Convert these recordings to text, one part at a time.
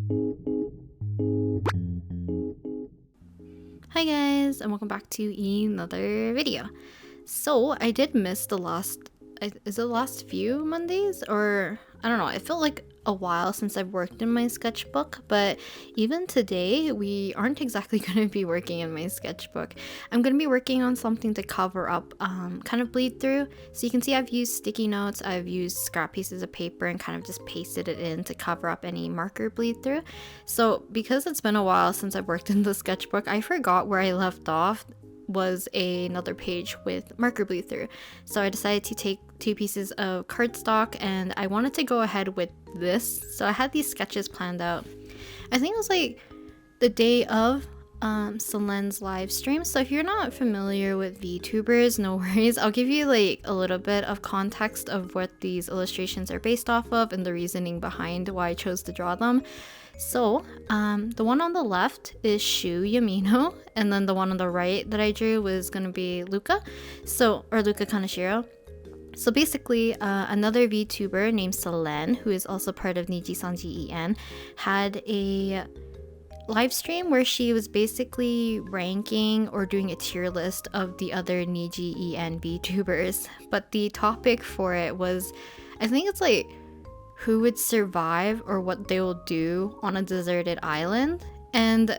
Hi guys, and welcome back to another video. So I did miss the last, is it the last few Mondays? Or I don't know, it felt like a while since I've worked in my sketchbook, but even today we aren't exactly going to be working in my sketchbook. I'm going to be working on something to cover up kind of bleed through. So you can see I've used sticky notes, I've used scrap pieces of paper and kind of just pasted it in to cover up any marker bleed through. So because it's been a while since I've worked in the sketchbook, I forgot where I left off was another page with marker bleed through. So I decided to take 2 pieces of cardstock and I wanted to go ahead with this. So I had these sketches planned out. I think it was like the day of Selen's live stream. So if you're not familiar with VTubers, no worries. I'll give you like a little bit of context of what these illustrations are based off of and the reasoning behind why I chose to draw them. So the one on the left is Shu Yamino, and then the one on the right that I drew was gonna be Luca, or Luca Kaneshiro. So basically, another VTuber named Selen, who is also part of Niji Sanji En, had a live stream where she was basically ranking or doing a tier list of the other Niji En VTubers. But the topic for it was, I think it's like who would survive or what they will do on a deserted island. And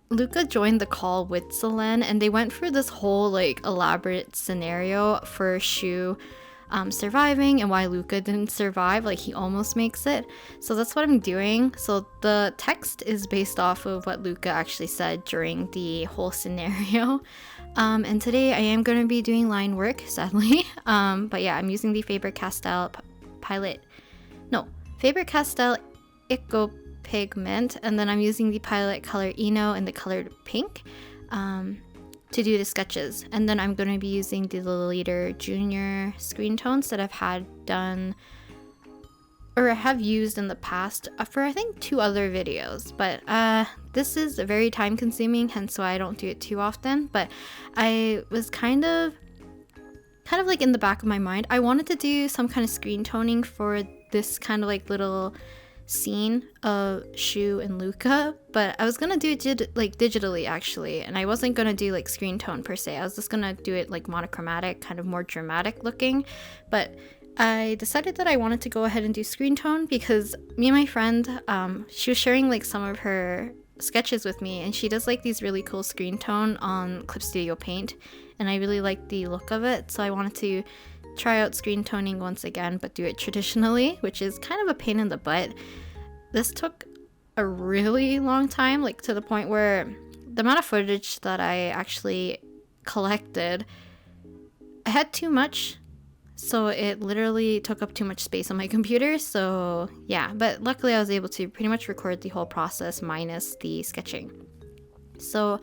Luca joined the call with Selen and they went through this whole like elaborate scenario for Shu surviving and why Luca didn't survive, like he almost makes it. So that's what I'm doing. So the text is based off of what Luca actually said during the whole scenario. And today I am going to be doing line work, sadly. But yeah, I'm using the Faber Castell Faber Castell Ecco Pigment, and then I'm using the palette Color ENO in the colored pink to do the sketches. And then I'm going to be using the Leader Junior screen tones that I've had done, or I have used in the past for I think 2 other videos. But this is very time consuming, hence why I don't do it too often. But I was kind of like in the back of my mind, I wanted to do some kind of screen toning for this kind of like little scene of Shu and Luca, but I was gonna do it digitally actually, and I wasn't gonna do like screen tone per se. I was just gonna do it like monochromatic, kind of more dramatic looking. But I decided that I wanted to go ahead and do screen tone because me and my friend, she was sharing like some of her sketches with me, and she does like these really cool screen tone on Clip Studio Paint, and I really like the look of it, so I wanted to try out screen toning once again, but do it traditionally, which is kind of a pain in the butt. This took a really long time, like to the point where the amount of footage that I actually collected, I had too much, so it literally took up too much space on my computer. So yeah, but luckily I was able to pretty much record the whole process minus the sketching. So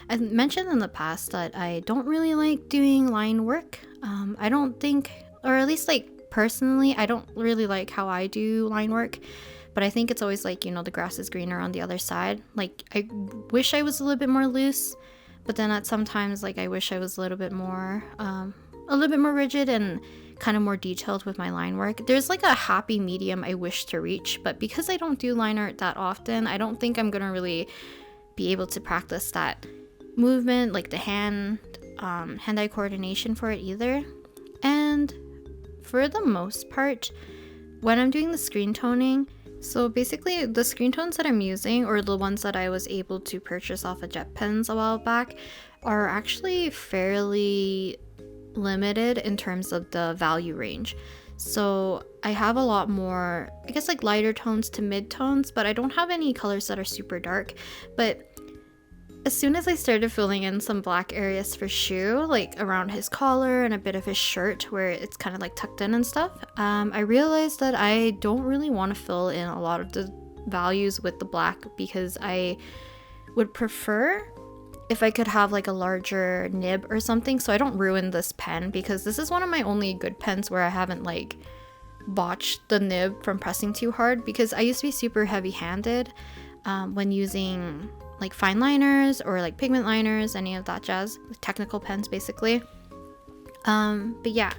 I mentioned in the past that I don't really like doing line work. I don't think, or at least like personally, I don't really like how I do line work, but I think it's always like, you know, the grass is greener on the other side. Like I wish I was a little bit more loose, but then at sometimes like I wish I was a little bit more rigid and kind of more detailed with my line work. There's like a happy medium I wish to reach, but because I don't do line art that often, I don't think I'm gonna really be able to practice that movement, like the hand-eye coordination for it either. And for the most part, when I'm doing the screen toning, so basically the screen tones that I'm using, or the ones that I was able to purchase off of Jet Pens a while back, are actually fairly limited in terms of the value range. So I have a lot more, I guess, like lighter tones to mid tones, but I don't have any colors that are super dark. But as soon as I started filling in some black areas for Shu, like around his collar and a bit of his shirt where it's kind of like tucked in and stuff, I realized that I don't really want to fill in a lot of the values with the black, because I would prefer if I could have like a larger nib or something so I don't ruin this pen, because this is one of my only good pens where I haven't like botched the nib from pressing too hard, because I used to be super heavy-handed when using like fine liners or like pigment liners, any of that jazz, technical pens basically. But yeah,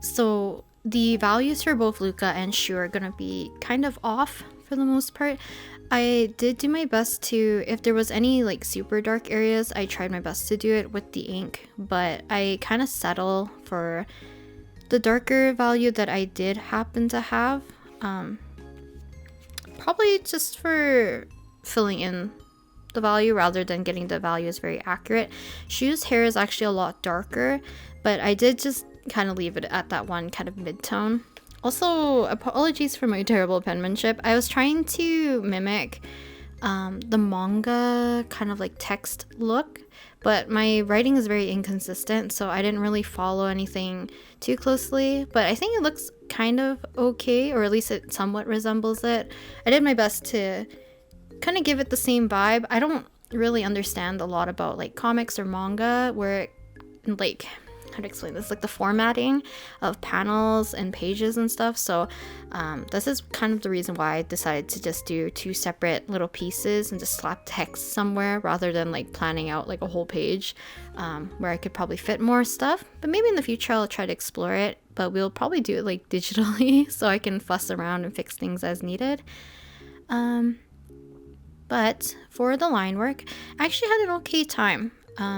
so the values for both Luca and Shu are gonna be kind of off for the most part. I did do my best to, if there was any like super dark areas, I tried my best to do it with the ink, but I kind of settle for the darker value that I did happen to have. Probably just for filling in the value rather than getting the values very accurate. Shu's hair is actually a lot darker, but I did just kind of leave it at that one kind of mid-tone. Also, apologies for my terrible penmanship. I was trying to mimic the manga kind of like text look, but my writing is very inconsistent, so I didn't really follow anything too closely. But I think it looks kind of okay, or at least it somewhat resembles it. I did my best to kind of give it the same vibe. I don't really understand a lot about like comics or manga where it, like, how to explain this, like the formatting of panels and pages and stuff. So this is kind of the reason why I decided to just do 2 separate little pieces and just slap text somewhere rather than like planning out like a whole page where I could probably fit more stuff. But maybe in the future I'll try to explore it, but we'll probably do it like digitally so I can fuss around and fix things as needed. But for the line work, I actually had an okay time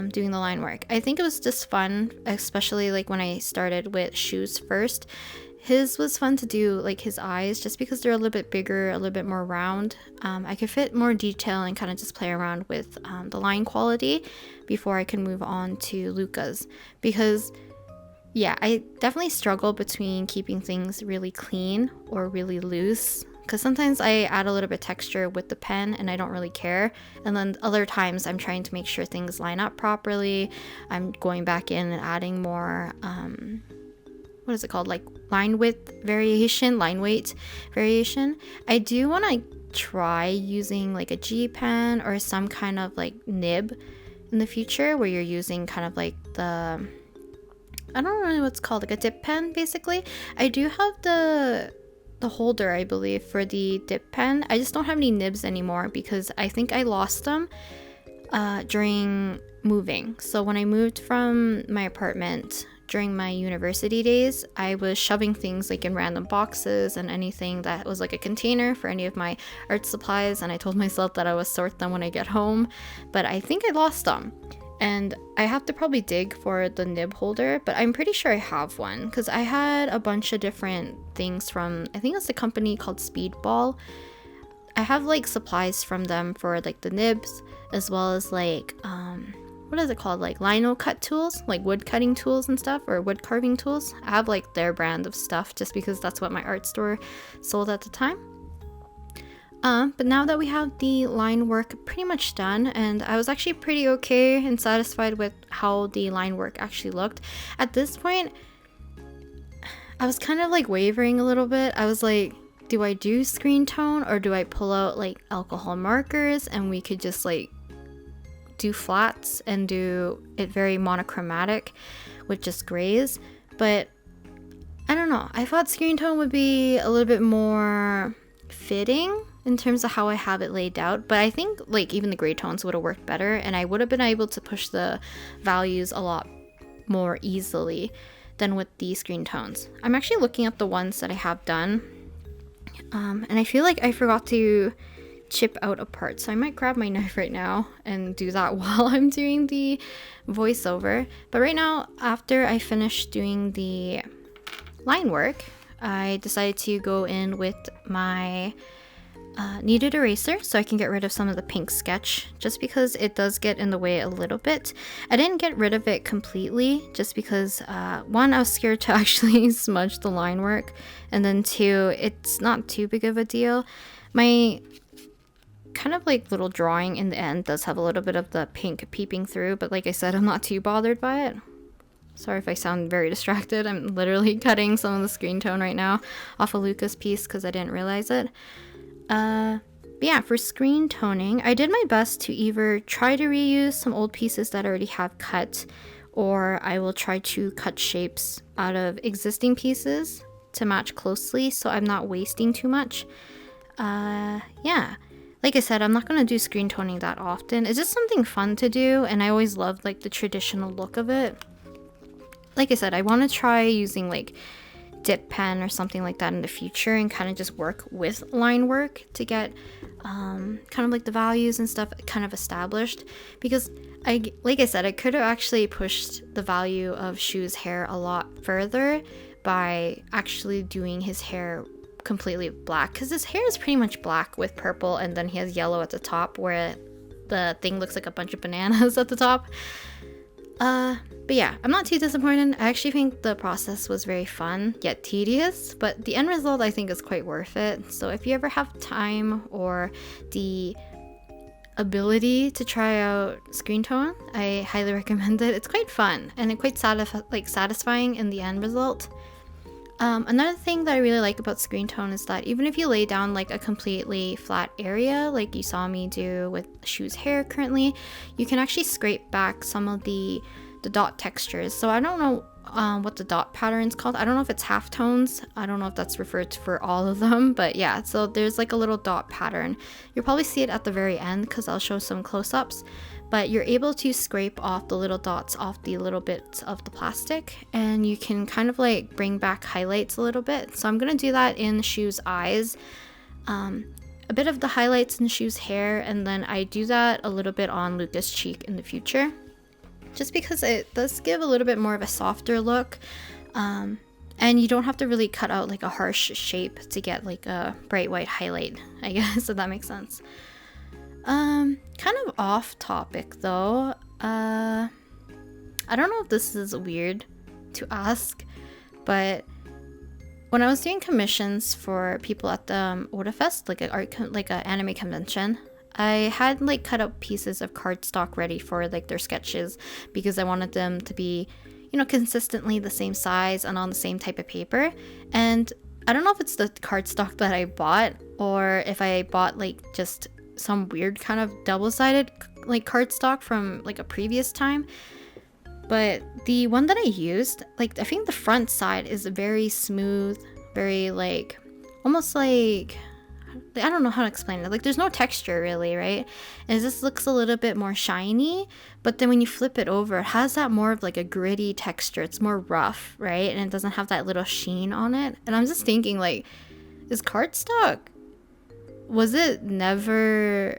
doing the line work. I think it was just fun, especially like when I started with Shu's first. His was fun to do, like his eyes, just because they're a little bit bigger, a little bit more round. I could fit more detail and kind of just play around with the line quality before I can move on to Luca's. Because yeah, I definitely struggle between keeping things really clean or really loose. Because sometimes I add a little bit of texture with the pen and I don't really care. And then other times I'm trying to make sure things line up properly. I'm going back in and adding more, what is it called? Like line weight variation. I do want to try using like a G pen or some kind of like nib in the future where you're using kind of like the, I don't know what's called, like a dip pen basically. I do have the holder, I believe, for the dip pen. I just don't have any nibs anymore because I think I lost them during moving. So when I moved from my apartment during my university days, I was shoving things like in random boxes and anything that was like a container for any of my art supplies, and I told myself that I would sort them when I get home, but I think I lost them. And I have to probably dig for the nib holder, but I'm pretty sure I have one because I had a bunch of different things from, I think it's a company called Speedball. I have like supplies from them for like the nibs, as well as like, what is it called? Like lino cut tools, like wood cutting tools and stuff, or wood carving tools. I have like their brand of stuff just because that's what my art store sold at the time. But now that we have the line work pretty much done, and I was actually pretty okay and satisfied with how the line work actually looked. At this point, I was kind of like wavering a little bit. I was like, do I do screen tone or do I pull out like alcohol markers and we could just like do flats and do it very monochromatic with just grays? But I don't know. I thought screen tone would be a little bit more fitting in terms of how I have it laid out, but I think like even the gray tones would have worked better and I would have been able to push the values a lot more easily than with the screen tones. I'm actually looking at the ones that I have done, and I feel like I forgot to chip out a part, so I might grab my knife right now and do that while I'm doing the voiceover. But right now, after I finished doing the line work, I decided to go in with my Kneaded Eraser so I can get rid of some of the pink sketch, just because it does get in the way a little bit. I didn't get rid of it completely just because one, I was scared to actually smudge the line work, and then two, it's not too big of a deal. My kind of like little drawing in the end does have a little bit of the pink peeping through, but like I said, I'm not too bothered by it. Sorry if I sound very distracted. I'm literally cutting some of the screen tone right now off of Luca's piece because I didn't realize it. But yeah, for screen toning, I did my best to either try to reuse some old pieces that I already have cut, or I will try to cut shapes out of existing pieces to match closely so I'm not wasting too much. Yeah, like I said, I'm not going to do screen toning that often. It's just something fun to do, and I always loved like the traditional look of it. Like I said, I want to try using like dip pen or something like that in the future and kind of just work with line work to get kind of like the values and stuff kind of established, because like I said, I could have actually pushed the value of Shu's hair a lot further by actually doing his hair completely black, because his hair is pretty much black with purple, and then he has yellow at the top where the thing looks like a bunch of bananas at the top. But yeah, I'm not too disappointed. I actually think the process was very fun yet tedious, but the end result I think is quite worth it. So if you ever have time or the ability to try out Screentone, I highly recommend it. It's quite fun and it's quite satisfying in the end result. Another thing that I really like about Screentone is that even if you lay down like a completely flat area like you saw me do with Shu's hair currently, you can actually scrape back some of the dot textures. So I don't know what the dot pattern's called. I don't know if it's halftones. I don't know if that's referred to for all of them, but yeah, so there's like a little dot pattern. You'll probably see it at the very end because I'll show some close-ups, but you're able to scrape off the little dots off the little bits of the plastic, and you can kind of like bring back highlights a little bit. So I'm gonna do that in Shu's eyes, a bit of the highlights in Shu's hair, and then I do that a little bit on Luca's cheek in the future, just because it does give a little bit more of a softer look, and you don't have to really cut out like a harsh shape to get like a bright white highlight, I guess, if that makes sense. Kind of off topic though, I don't know if this is weird to ask, but when I was doing commissions for people at the Odafest, like an anime convention, I had like cut up pieces of cardstock ready for like their sketches because I wanted them to be, you know, consistently the same size and on the same type of paper. And I don't know if it's the cardstock that I bought or if I bought like just some weird kind of double-sided like cardstock from like a previous time, but the one that I used, like I think the front side is very smooth, very like almost like I don't know how to explain it. Like there's no texture really, right? And it just looks a little bit more shiny, but then when you flip it over, it has that more of like a gritty texture. It's more rough, right? And it doesn't have that little sheen on it. And I'm just thinking like, is cardstock, was it never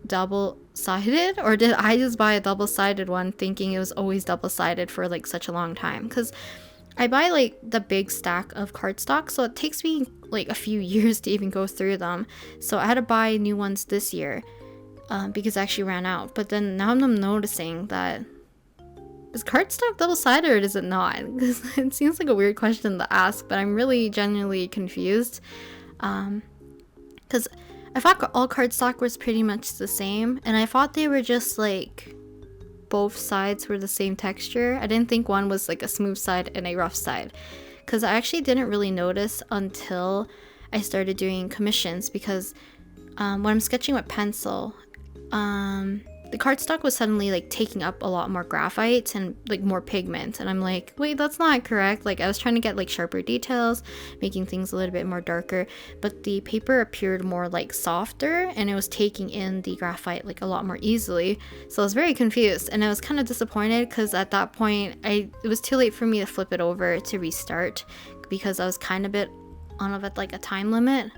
double-sided, or did I just buy a double-sided one thinking it was always double-sided for like such a long time? Because I buy like the big stack of cardstock, so it takes me like a few years to even go through them. So I had to buy new ones this year because I actually ran out. But then now I'm noticing that, is cardstock double-sided or is it not? Because it seems like a weird question to ask, but I'm really genuinely confused. Because I thought all cardstock was pretty much the same, and I thought they were just like both sides were the same texture. I didn't think one was like a smooth side and a rough side, because I actually didn't really notice until I started doing commissions, because when I'm sketching with pencil, the cardstock was suddenly like taking up a lot more graphite and like more pigment, and I'm like, wait, that's not correct. Like I was trying to get like sharper details, making things a little bit more darker, but the paper appeared more like softer and it was taking in the graphite like a lot more easily. So I was very confused and I was kind of disappointed, because at that point it was too late for me to flip it over to restart, because I was kind of on like a time limit.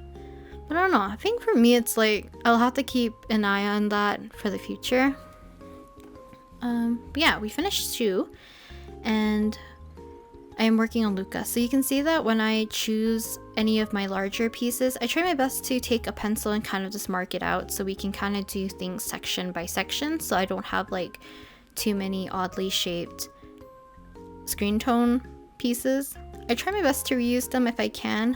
But I don't know, I think for me it's like I'll have to keep an eye on that for the future. But yeah, we finished Shu and I am working on Luca. So you can see that when I choose any of my larger pieces, I try my best to take a pencil and kind of just mark it out so we can kind of do things section by section, so I don't have like too many oddly shaped screen tone pieces. I try my best to reuse them if I can,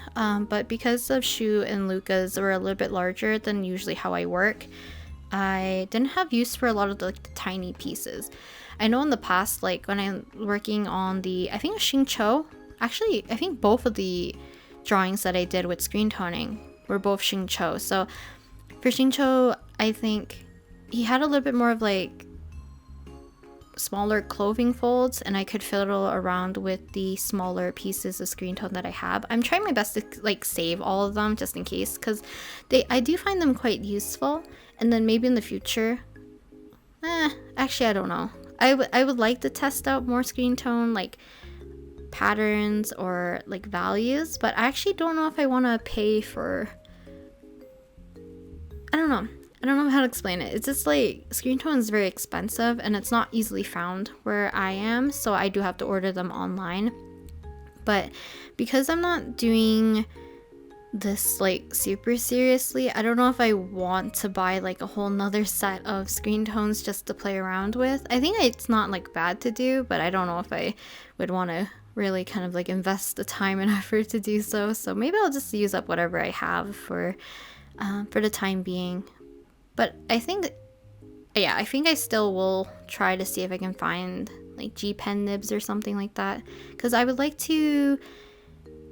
but because of Shu and Luca's were a little bit larger than usually how I work, I didn't have use for a lot of the tiny pieces. I know in the past, like when I'm working on I think Xingqiu, actually I think both of the drawings that I did with screen toning were both Xingqiu. So for Xingqiu, I think he had a little bit more of like smaller clothing folds, and I could fiddle around with the smaller pieces of screen tone that I have. I'm trying my best to like save all of them just in case, because I do find them quite useful, and then maybe in the future, actually I don't know, I would like to test out more screen tone, like patterns or like values, but I actually don't know if I want to pay for, I don't know how to explain it. It's just like Screentone is very expensive and it's not easily found where I am, so I do have to order them online. But because I'm not doing this like super seriously, I don't know if I want to buy like a whole nother set of Screentones just to play around with. I think it's not like bad to do, but I don't know if I would want to really kind of like invest the time and effort to do so. So maybe I'll just use up whatever I have for the time being. But I think I still will try to see if I can find like G pen nibs or something like that, because I would like to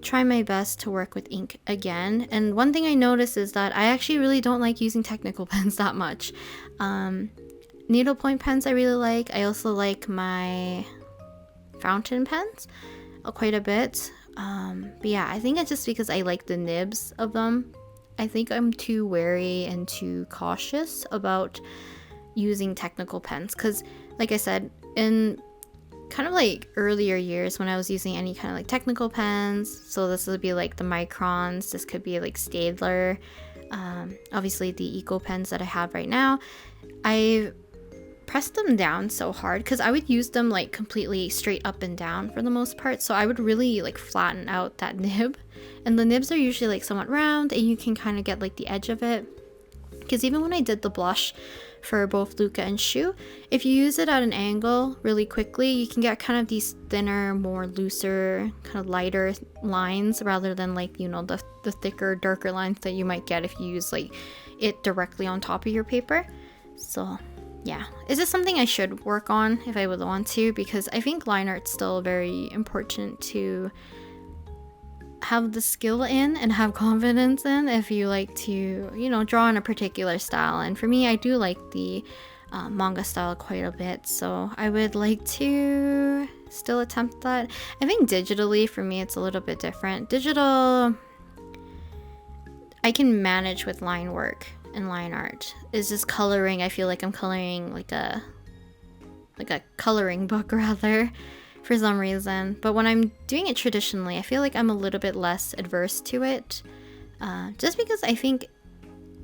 try my best to work with ink again. And one thing I noticed is that I actually really don't like using technical pens that much. Needlepoint pens I really like. I also like my fountain pens quite a bit. But yeah, I think it's just because I like the nibs of them. I think I'm too wary and too cautious about using technical pens, because like I said, in kind of like earlier years when I was using any kind of like technical pens, so this would be like the Microns, this could be like Staedtler, obviously the Ecco pens that I have right now, I pressed them down so hard because I would use them like completely straight up and down for the most part, so I would really like flatten out that nib, and the nibs are usually like somewhat round and you can kind of get like the edge of it. Because even when I did the blush for both Luca and Shu, if you use it at an angle really quickly, you can get kind of these thinner, more looser, kind of lighter lines rather than like, you know, the thicker, darker lines that you might get if you use like it directly on top of your paper. So yeah, is this something I should work on if I would want to? Because I think line art's still very important to have the skill in and have confidence in if you like to, you know, draw in a particular style. And for me, I do like the manga style quite a bit, so I would like to still attempt that. I think digitally for me it's a little bit different. Digital I can manage with line work and line art. It's just coloring, I feel like I'm coloring like a coloring book rather, for some reason. But when I'm doing it traditionally, I feel like I'm a little bit less adverse to it, just because I think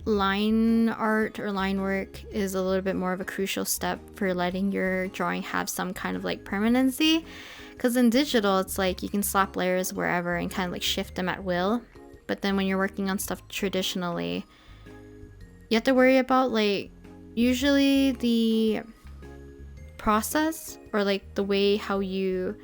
line art or line work is a little bit more of a crucial step for letting your drawing have some kind of like permanency. Because in digital, it's like you can slap layers wherever and kind of like shift them at will. But then when you're working on stuff traditionally, you have to worry about like usually the process or like the way how you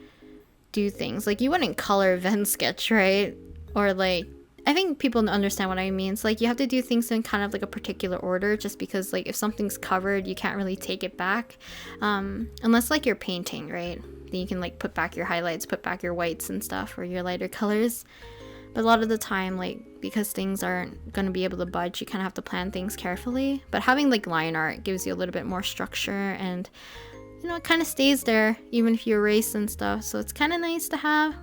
do things. Like you wouldn't color then sketch, right? Or like, I think people understand what I mean. It's like you have to do things in kind of like a particular order, just because like if something's covered, you can't really take it back, unless like you're painting, right? Then you can like put back your highlights, put back your whites and stuff, or your lighter colors. But a lot of the time, like, because things aren't going to be able to budge, you kind of have to plan things carefully. But having like line art gives you a little bit more structure, and you know, it kind of stays there even if you erase and stuff, so it's kind of nice to have.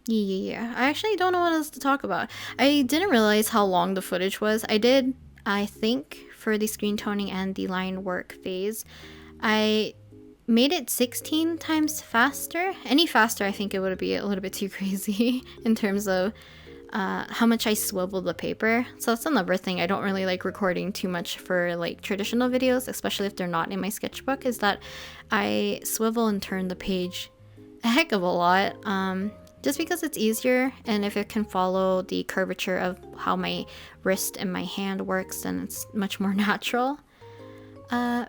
Yeah, I actually don't know what else to talk about. I didn't realize how long the footage was. I think for the screen toning and the line work phase, I made it 16 times faster. Any faster, I think it would be a little bit too crazy in terms of how much I swivel the paper. So that's another thing. I don't really like recording too much for like traditional videos, especially if they're not in my sketchbook, is that I swivel and turn the page a heck of a lot, just because it's easier, and if it can follow the curvature of how my wrist and my hand works, then it's much more natural. I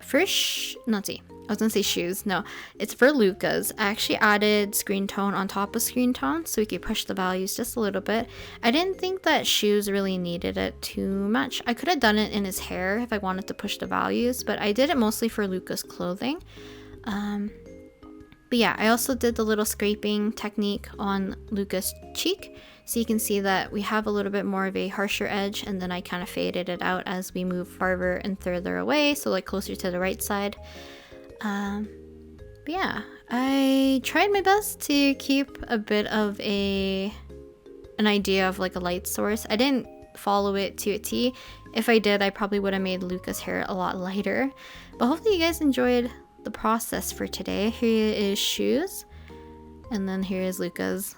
was gonna say shoes. No, it's for Luca's. I actually added screen tone on top of screen tone so we could push the values just a little bit. I didn't think that shoes really needed it too much. I could have done it in his hair if I wanted to push the values, but I did it mostly for Luca's clothing. But yeah, I also did the little scraping technique on Luca's cheek, so you can see that we have a little bit more of a harsher edge, and then I kind of faded it out as we move farther and further away, so like closer to the right side. But yeah, I tried my best to keep a bit of an idea of like a light source. I didn't follow it to a T. If I did, I probably would have made Luca's hair a lot lighter. But hopefully you guys enjoyed the process for today. Here is Shu's, and then here is Luca's.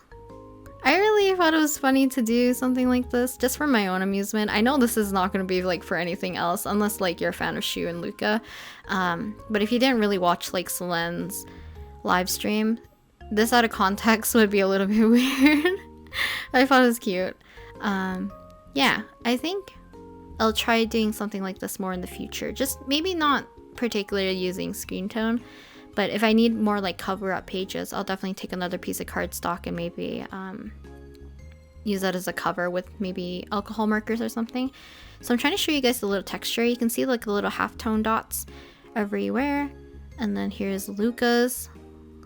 I really thought it was funny to do something like this just for my own amusement. I know this is not going to be like for anything else unless like you're a fan of Shu and Luca. But if you didn't really watch like Selen's live stream, this out of context would be a little bit weird. I thought it was cute. Yeah, I think I'll try doing something like this more in the future. Just maybe not particularly using screen tone, but if I need more like cover up pages, I'll definitely take another piece of cardstock and maybe use that as a cover with maybe alcohol markers or something. So I'm trying to show you guys the little texture. You can see like the little halftone dots everywhere. And then here's Luca's.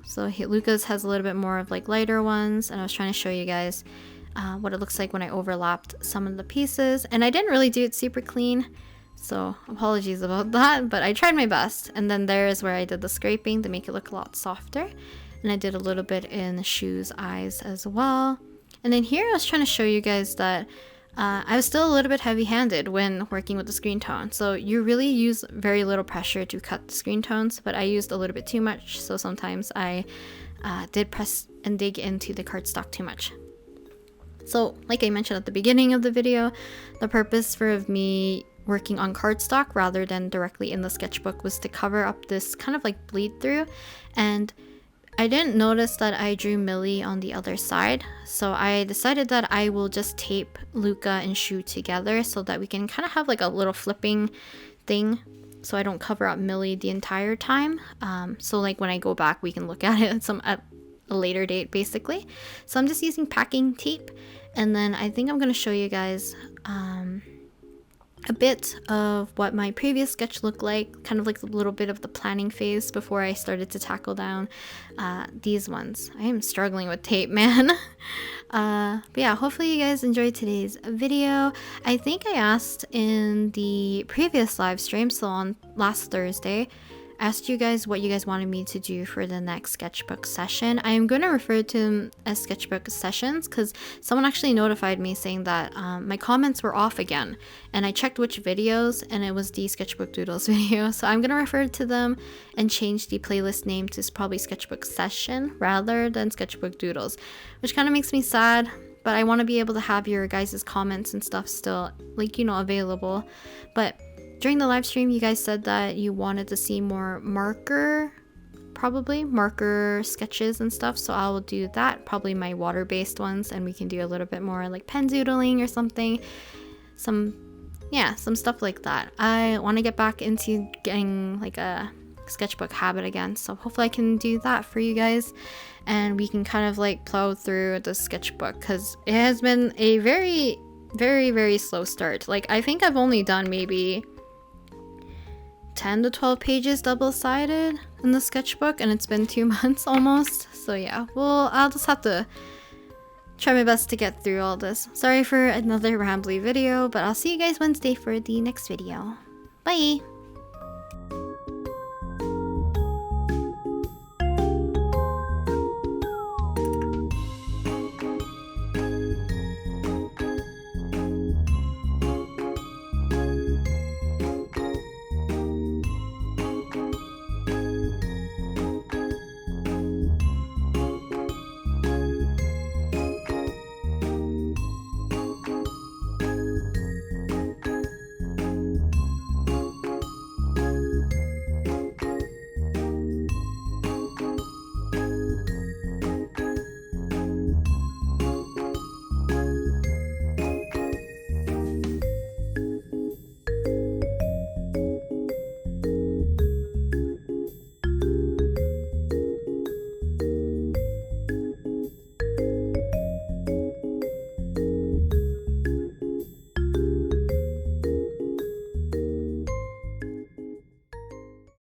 So Luca's has a little bit more of like lighter ones, and I was trying to show you guys what it looks like when I overlapped some of the pieces. And I didn't really do it super clean, so apologies about that, but I tried my best. And then there is where I did the scraping to make it look a lot softer. And I did a little bit in the Shu's eyes as well. And then here I was trying to show you guys that I was still a little bit heavy-handed when working with the screen tone. So you really use very little pressure to cut the screen tones, but I used a little bit too much. So sometimes I did press and dig into the cardstock too much. So like I mentioned at the beginning of the video, the purpose for me working on cardstock rather than directly in the sketchbook was to cover up this kind of like bleed through. And I didn't notice that I drew Millie on the other side, so I decided that I will just tape Luca and Shu together so that we can kind of have like a little flipping thing, so I don't cover up Millie the entire time. So like when I go back, we can look at it at a later date basically. So I'm just using packing tape, and then I think I'm going to show you guys a bit of what my previous sketch looked like, kind of like a little bit of the planning phase before I started to tackle down these ones. I am struggling with tape, man. But yeah, hopefully you guys enjoyed today's video. I think I asked in the previous live stream, so on last Thursday, asked you guys what you guys wanted me to do for the next sketchbook session. I am going to refer to them as sketchbook sessions because someone actually notified me saying that my comments were off again, and I checked which videos and it was the sketchbook doodles video. So I'm going to refer to them and change the playlist name to probably sketchbook session rather than sketchbook doodles, which kind of makes me sad, but I want to be able to have your guys' comments and stuff still, like, you know, available. But during the live stream, you guys said that you wanted to see more marker sketches and stuff, so I will do that, probably my water-based ones, and we can do a little bit more like pen doodling or something, some stuff like that. I want to get back into getting like a sketchbook habit again, so hopefully I can do that for you guys, and we can kind of like plow through the sketchbook because it has been a very, very, very slow start. Like, I think I've only done maybe 10 to 12 pages double-sided in the sketchbook, and it's been 2 months almost. So yeah, well, I'll just have to try my best to get through all this. Sorry for another rambly video, but I'll see you guys Wednesday for the next video. Bye!